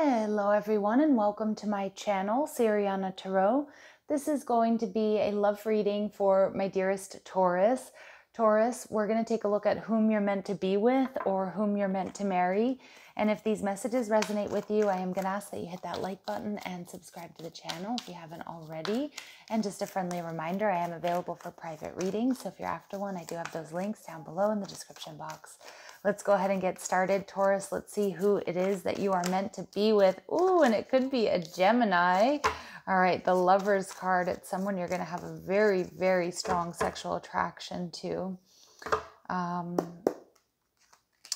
Hello everyone and welcome to my channel, Siriana Tarot. This is going to be a love reading for my dearest Taurus. Taurus, we're going to take a look at whom you're meant to be with or whom you're meant to marry. And if these messages resonate with you, I am going to ask that you hit that like button and subscribe to the channel if you haven't already. And just a friendly reminder, I am available for private readings. So if you're after one, I do have those links down below in the description box. Let's go ahead and get started. Taurus, let's see who it is that you are meant to be with. Ooh, and it could be a Gemini. All right, the Lover's card. It's someone you're going to have a very, very strong sexual attraction to.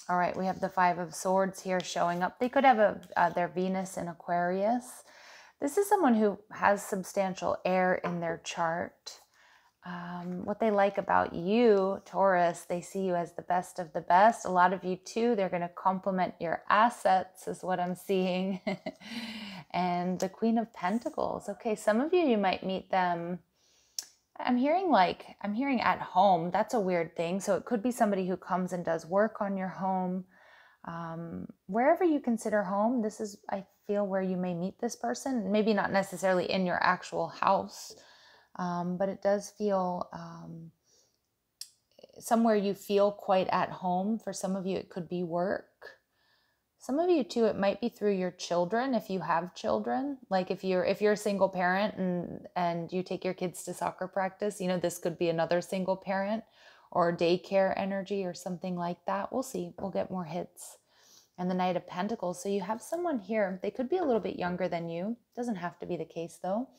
All right, we have the Five of Swords here showing up. They could have their Venus in Aquarius. This is someone who has substantial air in their chart. What they like about you, Taurus, they see you as the best of the best. A lot of you too, they're going to complement your assets is what I'm seeing. And the Queen of Pentacles. Okay, some of you might meet them. I'm hearing at home. That's a weird thing. So it could be somebody who comes and does work on your home. Wherever you consider home, this is, I feel, where you may meet this person. Maybe not necessarily in your actual house. But it does feel somewhere you feel quite at home. For some of you, it could be work. Some of you too, it might be through your children if you have children. Like if you're a single parent and you take your kids to soccer practice, you know, this could be another single parent or daycare energy or something like that. We'll see. We'll get more hits. And the Knight of Pentacles. So you have someone here. They could be a little bit younger than you. Doesn't have to be the case though.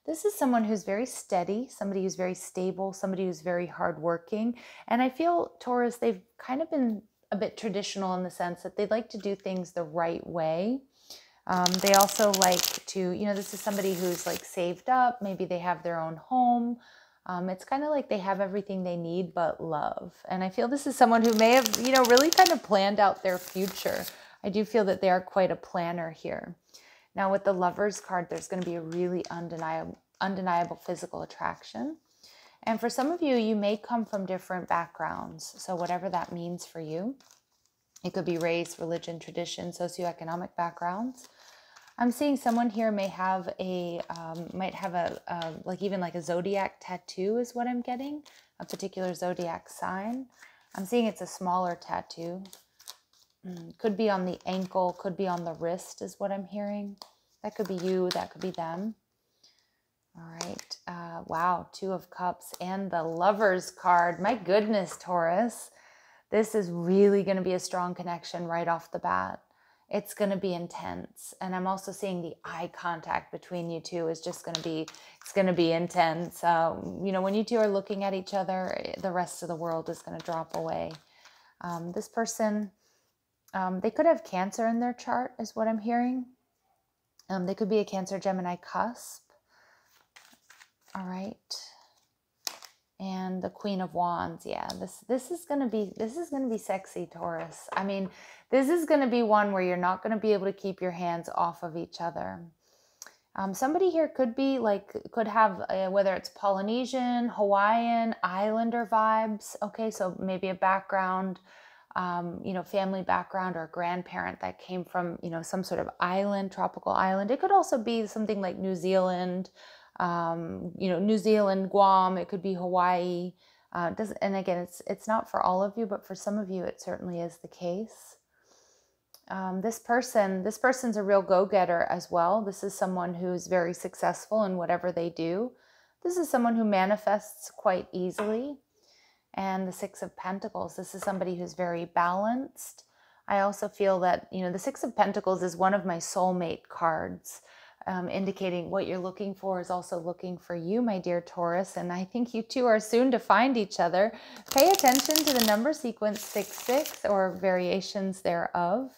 This is someone who's very steady, somebody who's very stable, somebody who's very hardworking. And I feel, Taurus, they've kind of been a bit traditional in the sense that they like to do things the right way. They also like to, you know, this is somebody who's like saved up. Maybe they have their own home. It's kind of like they have everything they need but love. And I feel this is someone who may have, you know, really kind of planned out their future. I do feel that they are quite a planner here. Now with the Lover's card, there's going to be a really undeniable physical attraction. And for some of you, you may come from different backgrounds. So whatever that means for you, it could be race, religion, tradition, socioeconomic backgrounds. I'm seeing someone here may have might have even like a zodiac tattoo is what I'm getting, a particular zodiac sign. I'm seeing it's a smaller tattoo. Could be on the ankle, could be on the wrist is what I'm hearing. That could be you, that could be them. All right. Wow, Two of Cups and the Lover's card. My goodness, Taurus. This is really going to be a strong connection right off the bat. It's going to be intense. And I'm also seeing the eye contact between you two is just going to be, it's going to be intense. You know, when you two are looking at each other, the rest of the world is going to drop away. This person... they could have Cancer in their chart is what I'm hearing. They could be a Cancer Gemini cusp. All right. And the Queen of Wands. Yeah, this is going to be sexy, Taurus. I mean, this is going to be one where you're not going to be able to keep your hands off of each other. Somebody here could be like, could have whether it's Polynesian, Hawaiian, Islander vibes. Okay, so maybe a background, you know, family background or a grandparent that came from, you know, some sort of island, tropical island. It could also be something like New Zealand, you know, New Zealand, Guam. It could be Hawaii. And again, it's not for all of you, but for some of you, it certainly is the case. This person's a real go-getter as well. This is someone who's very successful in whatever they do. This is someone who manifests quite easily. And the Six of Pentacles, this is somebody who's very balanced. I also feel that, you know, the Six of Pentacles is one of my soulmate cards, indicating what you're looking for is also looking for you, my dear Taurus. And I think you two are soon to find each other. Pay attention to the number sequence 66 or variations thereof.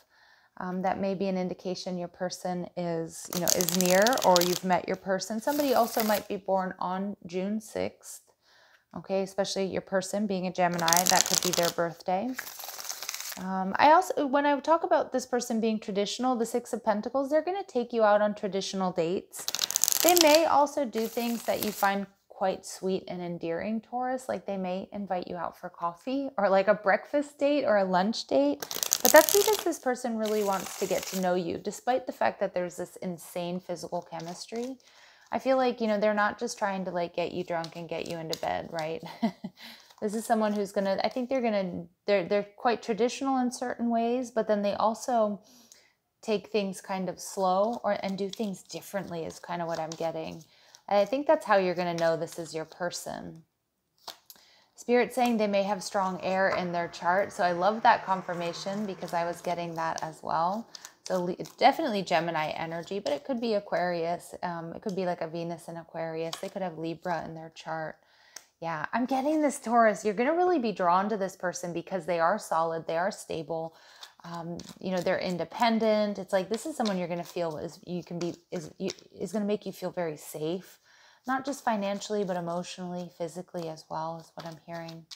That may be an indication your person is, you know, is near or you've met your person. Somebody also might be born on June 6th. Okay, especially your person being a Gemini, that could be their birthday. I also, when I talk about this person being traditional, the Six of Pentacles, they're going to take you out on traditional dates. They may also do things that you find quite sweet and endearing, Taurus. Like they may invite you out for coffee or like a breakfast date or a lunch date. But that's because this person really wants to get to know you, despite the fact that there's this insane physical chemistry. I feel like, you know, they're not just trying to like get you drunk and get you into bed, right? This is someone who's gonna, I think they're quite traditional in certain ways, but then they also take things kind of slow and do things differently is kind of what I'm getting. And I think that's how you're going to know this is your person. Spirit saying they may have strong air in their chart. So I love that confirmation because I was getting that as well. So it's definitely Gemini energy, but it could be Aquarius. It could be like a Venus in Aquarius. They could have Libra in their chart. Yeah, I'm getting this, Taurus. You're going to really be drawn to this person because they are solid. They are stable. You know, they're independent. It's like, this is someone you're going to feel is going to make you feel very safe, not just financially, but emotionally, physically as well, is what I'm hearing.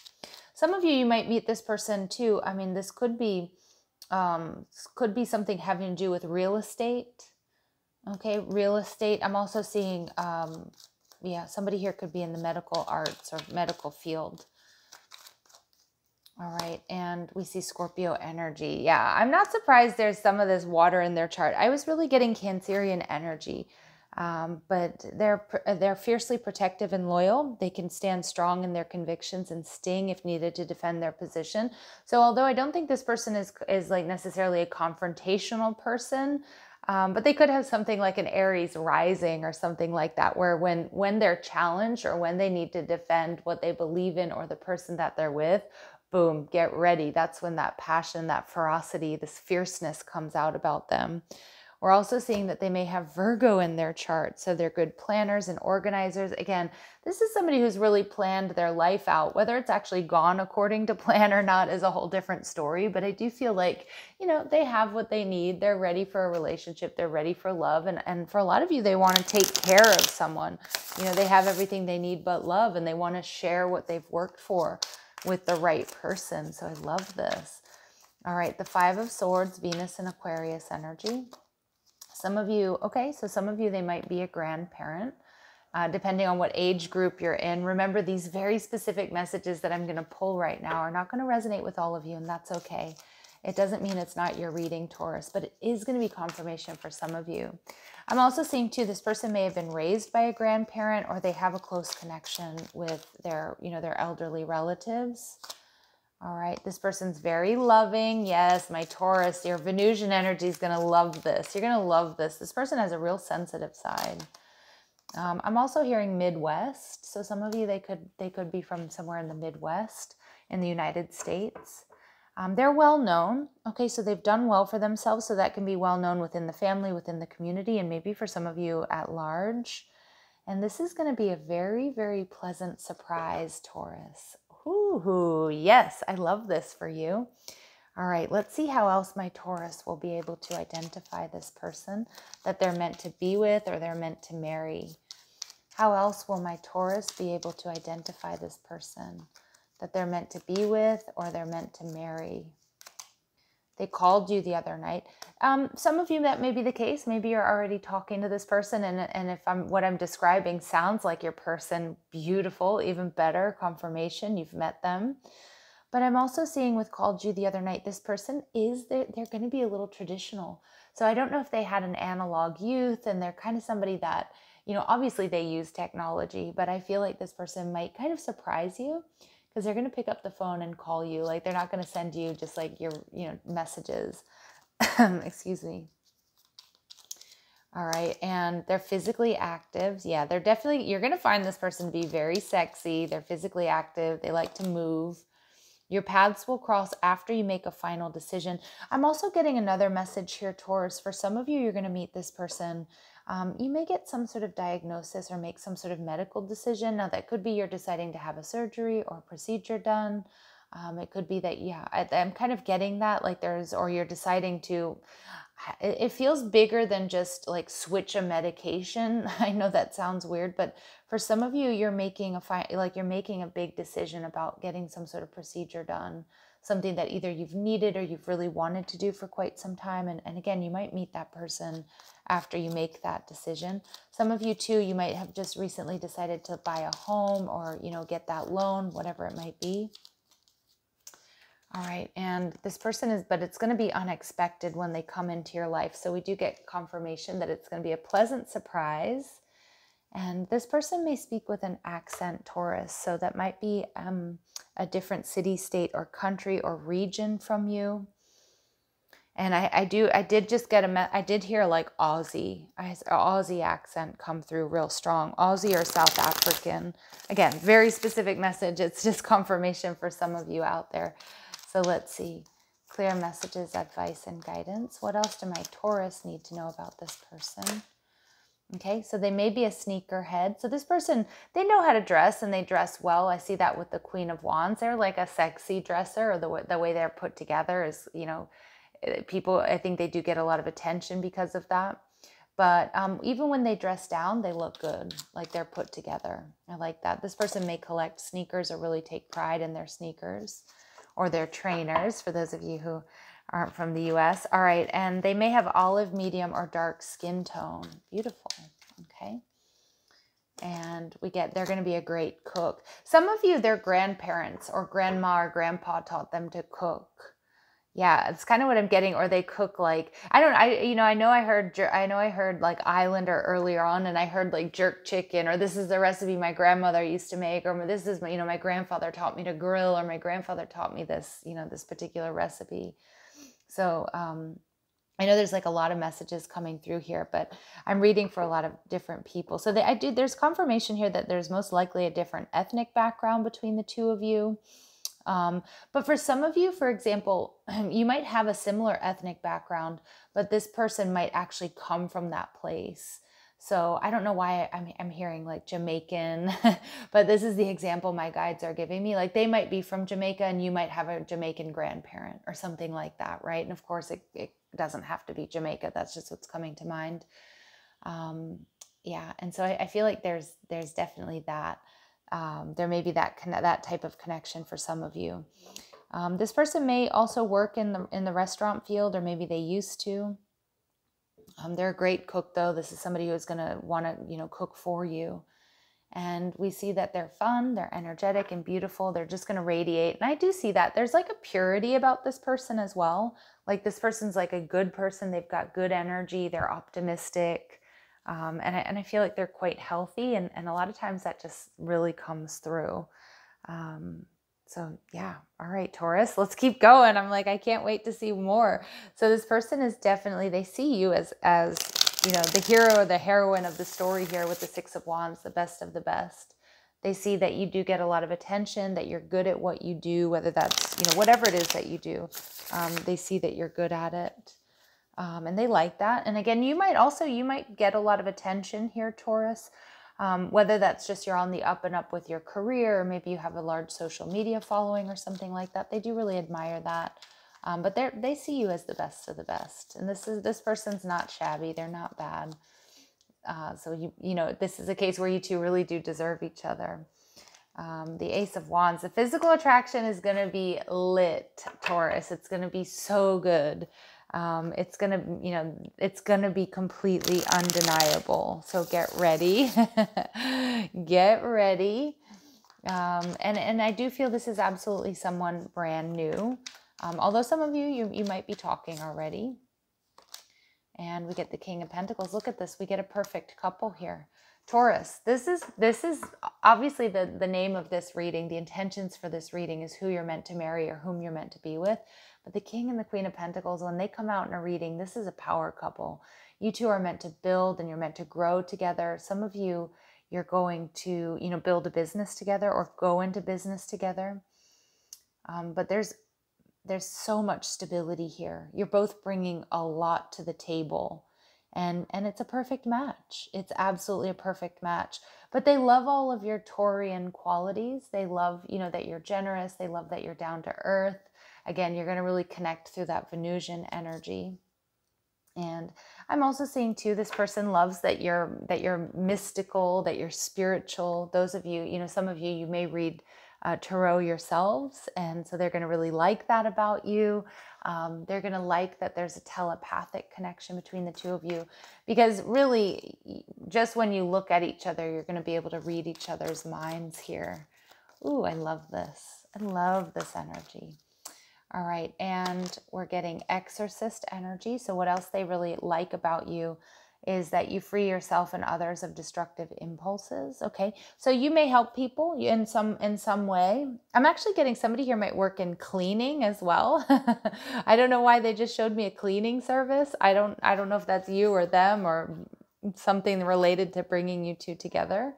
Some of you might meet this person too. I mean, this could be something having to do with real estate. Okay. Real estate. I'm also seeing, yeah, somebody here could be in the medical arts or medical field. All right, and we see Scorpio energy. Yeah, I'm not surprised there's some of this water in their chart. I was really getting Cancerian energy, but they're fiercely protective and loyal. They can stand strong in their convictions and sting if needed to defend their position. So although I don't think this person is like necessarily a confrontational person, but they could have something like an Aries rising or something like that, where when they're challenged or when they need to defend what they believe in or the person that they're with, boom, get ready. That's when that passion, that ferocity, this fierceness comes out about them. We're also seeing that they may have Virgo in their chart. So they're good planners and organizers. Again, this is somebody who's really planned their life out. Whether it's actually gone according to plan or not is a whole different story. But I do feel like, you know, they have what they need. They're ready for a relationship. They're ready for love. And for a lot of you, they want to take care of someone. You know, they have everything they need but love, and they want to share what they've worked for with the right person. So I love this. All right, the Five of Swords, Venus and Aquarius energy. Some of you, okay, so some of you, they might be a grandparent, depending on what age group you're in. Remember, these very specific messages that I'm going to pull right now are not going to resonate with all of you, and that's okay. It doesn't mean it's not your reading, Taurus, but it is going to be confirmation for some of you. I'm also seeing too, this person may have been raised by a grandparent, or they have a close connection with their, you know, their elderly relatives. All right, this person's very loving. Yes, my Taurus, your Venusian energy is going to love this. You're going to love this. This person has a real sensitive side. I'm also hearing Midwest. So some of you, they could be from somewhere in the Midwest in the United States. They're well known. Okay, so they've done well for themselves. So that can be well known within the family, within the community, and maybe for some of you at large. And this is going to be a very, very pleasant surprise, Taurus. Ooh, yes, I love this for you. All right, let's see how else my Taurus will be able to identify this person that they're meant to be with or they're meant to marry. How else will my Taurus be able to identify this person that they're meant to be with or they're meant to marry? They called you the other night. Some of you, that may be the case. Maybe you're already talking to this person, and if what I'm describing sounds like your person, beautiful, even better, confirmation, you've met them. But I'm also seeing with called you the other night, this person they're going to be a little traditional. So I don't know if they had an analog youth, and they're kind of somebody that, you know, obviously they use technology, but I feel like this person might kind of surprise you, because they're going to pick up the phone and call you. Like, they're not going to send you just like your, you know, messages. Excuse me. All right. And they're physically active. Yeah, they're definitely, you're going to find this person to be very sexy. They're physically active. They like to move. Your paths will cross after you make a final decision. I'm also getting another message here, Taurus. For some of you, you're going to meet this person. You may get some sort of diagnosis or make some sort of medical decision. Now, that could be you're deciding to have a surgery or a procedure done. It could be that, yeah, I'm kind of getting that, like or you're deciding to, it feels bigger than just like switch a medication. I know that sounds weird, but for some of you, you're making a big decision about getting some sort of procedure done, something that either you've needed or you've really wanted to do for quite some time. And again, you might meet that person after you make that decision. Some of you too, you might have just recently decided to buy a home or, get that loan, whatever it might be. All right, and this person but it's going to be unexpected when they come into your life. So we do get confirmation that it's going to be a pleasant surprise. And this person may speak with an accent, Taurus. So that might be a different city, state, or country or region from you. And I did just get I did hear like Aussie accent come through real strong. Aussie or South African. Again, very specific message. It's just confirmation for some of you out there. So let's see. Clear messages, advice, and guidance. What else do my Taurus need to know about this person? Okay, so they may be a sneakerhead. So this person, they know how to dress and they dress well. I see that with the Queen of Wands. They're like a sexy dresser, or the way they're put together is, people, I think they do get a lot of attention because of that. But even when they dress down, they look good, like they're put together. I like that. This person may collect sneakers or really take pride in their sneakers or their trainers, for those of you who aren't from the US. All right, and they may have olive, medium, or dark skin tone. Beautiful, okay. And they're going to be a great cook. Some of you, their grandparents or grandma or grandpa taught them to cook. Yeah, it's kind of what I'm getting. Or they cook like, I know I heard like Islander earlier on, and I heard like jerk chicken, or this is the recipe my grandmother used to make, or this is my grandfather taught me to grill, or my grandfather taught me this, this particular recipe. So I know there's like a lot of messages coming through here, but I'm reading for a lot of different people. So there's confirmation here that there's most likely a different ethnic background between the two of you. But for some of you, for example, you might have a similar ethnic background, but this person might actually come from that place. So I don't know why I'm hearing like Jamaican, but this is the example my guides are giving me. Like they might be from Jamaica and you might have a Jamaican grandparent or something like that, right? And of course it doesn't have to be Jamaica. That's just what's coming to mind. Yeah. And so I feel like there's definitely that. There may be that type of connection for some of you. This person may also work in the restaurant field, or maybe they used to. They're a great cook, though. This is somebody who is going to want to, cook for you. And we see that they're fun, they're energetic and beautiful. They're just going to radiate. And I do see that there's like a purity about this person as well. Like this person's like a good person. They've got good energy. They're optimistic. And I feel like they're quite healthy. And a lot of times that just really comes through. So yeah. All right, Taurus, let's keep going. I'm like, I can't wait to see more. So this person is definitely, they see you as the hero or the heroine of the story here with the Six of Wands, the best of the best. They see that you do get a lot of attention, that you're good at what you do, whether that's, whatever it is that you do. They see that you're good at it. And they like that. And again, you might get a lot of attention here, Taurus. Whether that's just you're on the up and up with your career, or maybe you have a large social media following or something like that. They do really admire that. But they see you as the best of the best. And this person's not shabby. They're not bad. So this is a case where you two really do deserve each other. The Ace of Wands, the physical attraction is going to be lit, Taurus. It's going to be so good. It's going to be completely undeniable. So get ready, get ready. And I do feel this is absolutely someone brand new. Although some of you might be talking already. And we get the King of Pentacles. Look at this. We get a perfect couple here. Taurus, this is obviously the name of this reading. The intentions for this reading is who you're meant to marry or whom you're meant to be with. But the King and the Queen of Pentacles, when they come out in a reading, this is a power couple. You two are meant to build and you're meant to grow together. Some of you, you're going to, build a business together or go into business together. But there's so much stability here. You're both bringing a lot to the table. And it's a perfect match. It's absolutely a perfect match. But they love all of your Taurian qualities. They love, that you're generous. They love that you're down to earth. Again, you're going to really connect through that Venusian energy. And I'm also seeing too, this person loves that you're mystical, that you're spiritual. Those of you, some of you may read tarot yourselves. And so they're going to really like that about you. They're going to like that there's a telepathic connection between the two of you, because really just when you look at each other, you're going to be able to read each other's minds here. Ooh, I love this. I love this energy. All right, and we're getting exorcist energy. So what else they really like about you is that you free yourself and others of destructive impulses. Okay, so you may help people in some way. I'm actually getting somebody here might work in cleaning as well. I don't know why they just showed me a cleaning service. I don't know if that's you or them or something related to bringing you two together.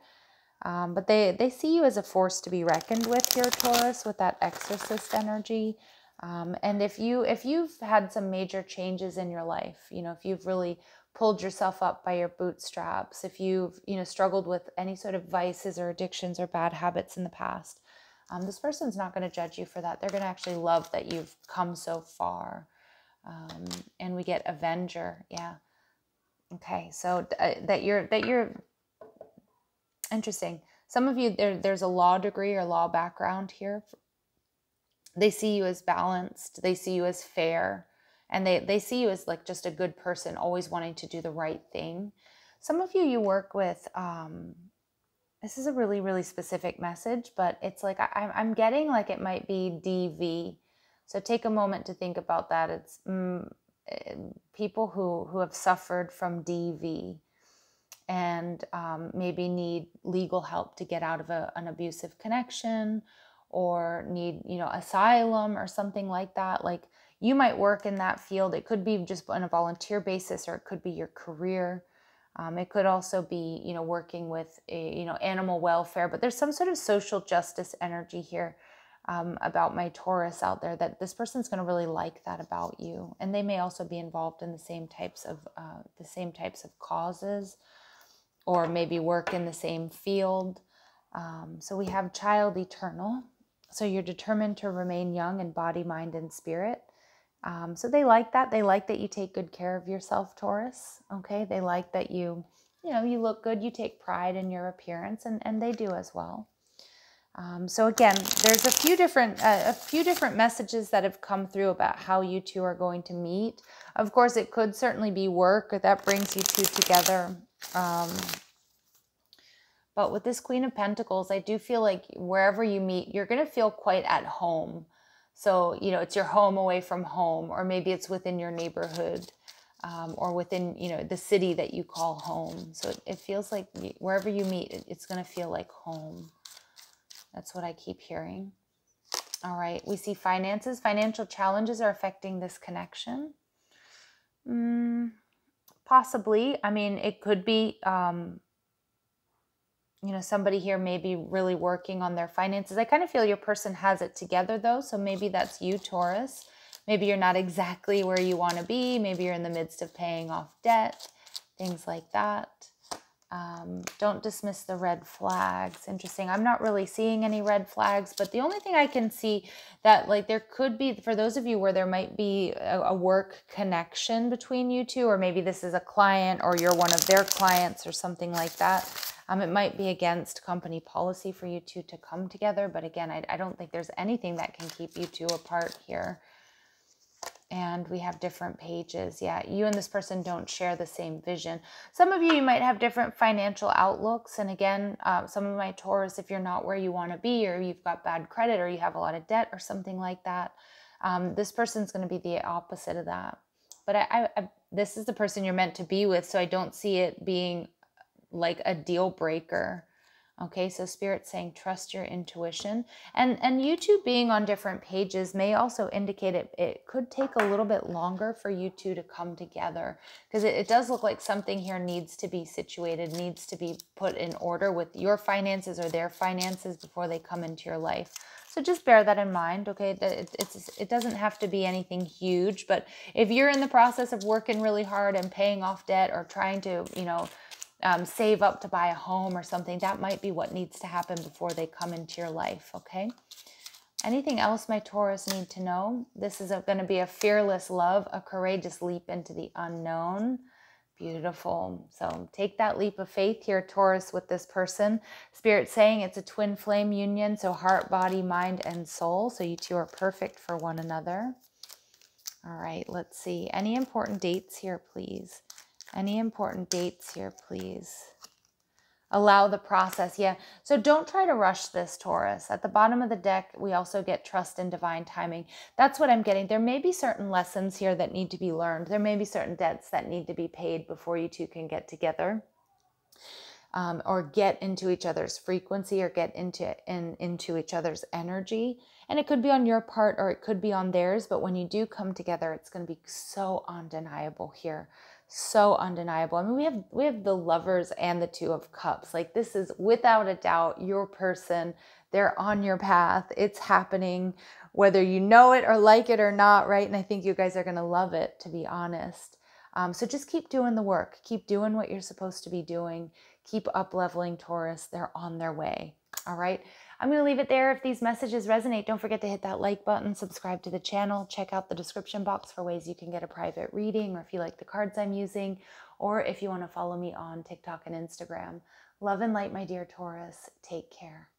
But they see you as a force to be reckoned with here, Taurus, with that exorcist energy. And if you've had some major changes in your life, if you've really pulled yourself up by your bootstraps, if you've struggled with any sort of vices or addictions or bad habits in the past, this person's not going to judge you for that. They're going to actually love that you've come so far. And we get Avenger. Yeah. Okay. So that you're interesting. Some of you, there's a law degree or law background here. They see you as balanced. They see you as fair. And they see you as like just a good person, always wanting to do the right thing. Some of you work with, this is a really, really specific message, but it's like I'm getting like it might be DV. So take a moment to think about that. It's people who have suffered from DV and maybe need legal help to get out of an abusive connection, or need, asylum or something like that. Like you might work in that field. It could be just on a volunteer basis, or it could be your career. It could also be, working with, animal welfare, but there's some sort of social justice energy here about my Taurus out there, that this person's going to really like that about you. And they may also be involved in the same types of causes, or maybe work in the same field. So we have child eternal. So you're determined to remain young in body, mind, and spirit. So they like that. They like that you take good care of yourself, Taurus. Okay. They like that you look good. You take pride in your appearance, and they do as well. So again, there's a few different messages that have come through about how you two are going to meet. Of course, it could certainly be work that brings you two together. But with this Queen of Pentacles, I do feel like wherever you meet, you're going to feel quite at home. So, it's your home away from home, or maybe it's within your neighborhood, or within, the city that you call home. So it feels like wherever you meet, it's going to feel like home. That's what I keep hearing. All right. We see finances. Financial challenges are affecting this connection. Possibly. I mean, it could be, somebody here may be really working on their finances. I kind of feel your person has it together though. So maybe that's you, Taurus. Maybe you're not exactly where you want to be. Maybe you're in the midst of paying off debt, things like that. Don't dismiss the red flags. Interesting. I'm not really seeing any red flags, but the only thing I can see that like there could be, for those of you where there might be a work connection between you two, or maybe this is a client or you're one of their clients or something like that. It might be against company policy for you two to come together. But again, I don't think there's anything that can keep you two apart here. And we have different pages. Yeah, you and this person don't share the same vision. Some of you might have different financial outlooks. And again, some of my Taurus, if you're not where you want to be, or you've got bad credit, or you have a lot of debt or something like that, this person's going to be the opposite of that. But this is the person you're meant to be with. So I don't see it being like a deal breaker. Okay, so Spirit's saying trust your intuition. And you two being on different pages may also indicate it could take a little bit longer for you two to come together, because it does look like something here needs to be situated, needs to be put in order with your finances or their finances before they come into your life. So just bear that in mind, okay? It doesn't have to be anything huge, but if you're in the process of working really hard and paying off debt, or trying to, save up to buy a home or something, that might be what needs to happen before they come into your life, okay? Anything else my Taurus need to know? This is going to be a fearless love, a courageous leap into the unknown. Beautiful. So take that leap of faith here, Taurus, with this person. Spirit saying it's a twin flame union, so heart, body, mind, and soul. So you two are perfect for one another. All right, let's see. Any important dates here, please? Any important dates here, please? Allow the process. Yeah. So don't try to rush this, Taurus. At the bottom of the deck, we also get trust and divine timing. That's what I'm getting. There may be certain lessons here that need to be learned. There may be certain debts that need to be paid before you two can get together. Or get into each other's frequency, or get into each other's energy. And it could be on your part or it could be on theirs. But when you do come together, it's going to be so undeniable here. So undeniable. I mean, we have the Lovers and the Two of Cups. Like, this is without a doubt your person. They're on your path. It's happening, whether you know it or like it or not, right? And I think you guys are going to love it, to be honest. So just keep doing the work. Keep doing what you're supposed to be doing. Keep up-leveling, Taurus. They're on their way. All right. I'm going to leave it there. If these messages resonate, don't forget to hit that like button, subscribe to the channel, check out the description box for ways you can get a private reading, or if you like the cards I'm using, or if you want to follow me on TikTok and Instagram. Love and light, my dear Taurus. Take care.